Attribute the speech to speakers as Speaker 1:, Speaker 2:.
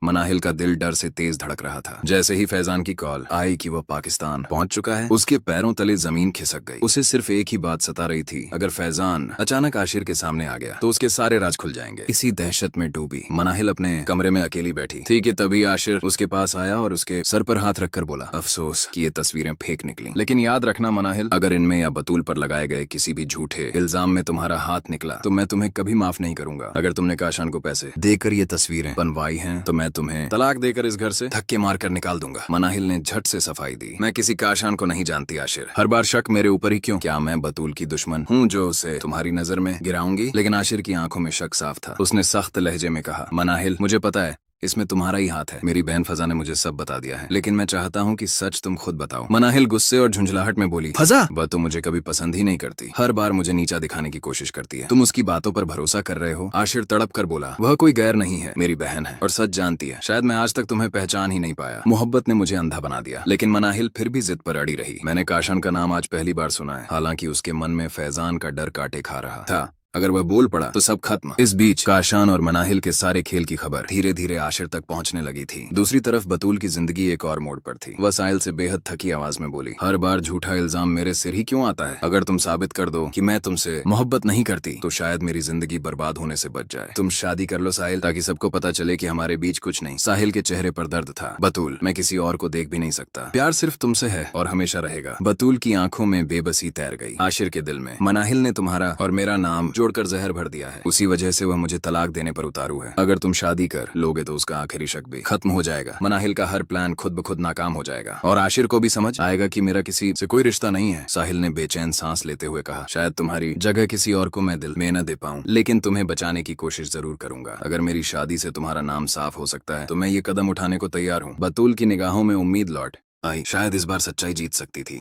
Speaker 1: मनाहिल का दिल डर से तेज धड़क रहा था। जैसे ही फैजान की कॉल आई कि वह पाकिस्तान पहुंच चुका है, उसके पैरों तले जमीन खिसक गई। उसे सिर्फ एक ही बात सता रही थी, अगर फैजान अचानक आशिर के सामने आ गया तो उसके सारे राज खुल जाएंगे। इसी दहशत में डूबी मनाहिल अपने कमरे में अकेली बैठी थी कि तभी आशिर उसके पास आया और उसके सर पर हाथ रखकर बोला, अफसोस कि ये तस्वीरें फेक निकली, लेकिन याद रखना मनाहिल, अगर इनमें या बतूल पर लगाए गए किसी भी झूठे इल्जाम में तुम्हारा हाथ निकला तो मैं तुम्हें कभी माफ नहीं करूंगा। अगर तुमने काशान को पैसे देकर ये तस्वीरें बनवाई हैं तो मैं तुम्हें तलाक देकर इस घर से धक्के मारकर निकाल दूंगा। मनाहिल ने झट से सफाई दी, मैं किसी काशान को नहीं जानती आशिर, हर बार शक मेरे ऊपर ही क्यों? क्या मैं बतूल की दुश्मन हूँ जो उसे तुम्हारी नजर में गिराऊंगी? लेकिन आशिर की आंखों में शक साफ था। उसने सख्त लहजे में कहा, मनाहिल मुझे पता है इसमें तुम्हारा ही हाथ है। मेरी बहन फजा ने मुझे सब बता दिया है, लेकिन मैं चाहता हूँ कि सच तुम खुद बताओ। मनाहिल गुस्से और झुंझलाहट में बोली, फजा वह तो मुझे कभी पसंद ही नहीं करती, हर बार मुझे नीचा दिखाने की कोशिश करती है। तुम उसकी बातों पर भरोसा कर रहे हो? आशिर तड़प कर बोला, वह कोई गैर नहीं है, मेरी बहन है और सच जानती है। शायद मैं आज तक तुम्हें पहचान ही नहीं पाया, मोहब्बत ने मुझे अंधा बना दिया। लेकिन मनाहिल फिर भी जिद पर अड़ी रही। मैंने काशान का नाम आज पहली बार सुना है, हालांकि उसके मन में फैजान का डर कांटे खा रहा था। अगर वह बोल पड़ा तो सब खत्म। इस बीच काशान और मनाहिल के सारे खेल की खबर धीरे धीरे आशिर तक पहुंचने लगी थी। दूसरी तरफ बतूल की जिंदगी एक और मोड़ पर थी। वह साहिल से बेहद थकी आवाज में बोली, हर बार झूठा इल्जाम मेरे सिर ही क्यों आता है? अगर तुम साबित कर दो कि मैं तुमसे मोहब्बत नहीं करती तो शायद मेरी जिंदगी बर्बाद होने से बच जाए। तुम शादी कर लो साहिल, ताकि सबको पता चले कि हमारे बीच कुछ नहीं। साहिल के चेहरे पर दर्द था। बतूल, मैं किसी और को देख भी नहीं सकता, प्यार सिर्फ तुमसे है और हमेशा रहेगा। बतूल की आंखों में बेबसी तैर गई। आशिर के दिल में, मनाहिल ने तुम्हारा और मेरा नाम जोड़कर जहर भर दिया है, उसी वजह से वह मुझे तलाक देने पर उतारू है। अगर तुम शादी कर लोगे तो उसका आखिरी शक भी खत्म हो जाएगा। मनाहिल का हर प्लान खुद ब खुद नाकाम हो जाएगा और आशिर को भी समझ आएगा कि मेरा किसी से कोई रिश्ता नहीं है। साहिल ने बेचैन सांस लेते हुए कहा, शायद तुम्हारी जगह किसी और को मैं दिल में न दे पाऊं, लेकिन तुम्हें बचाने की कोशिश जरूर करूंगा। अगर मेरी शादी से तुम्हारा नाम साफ हो सकता है तो मैं ये कदम उठाने को तैयार हूँ। बतूल की निगाहों में उम्मीद लौट आई, शायद इस बार सच्चाई जीत सकती थी।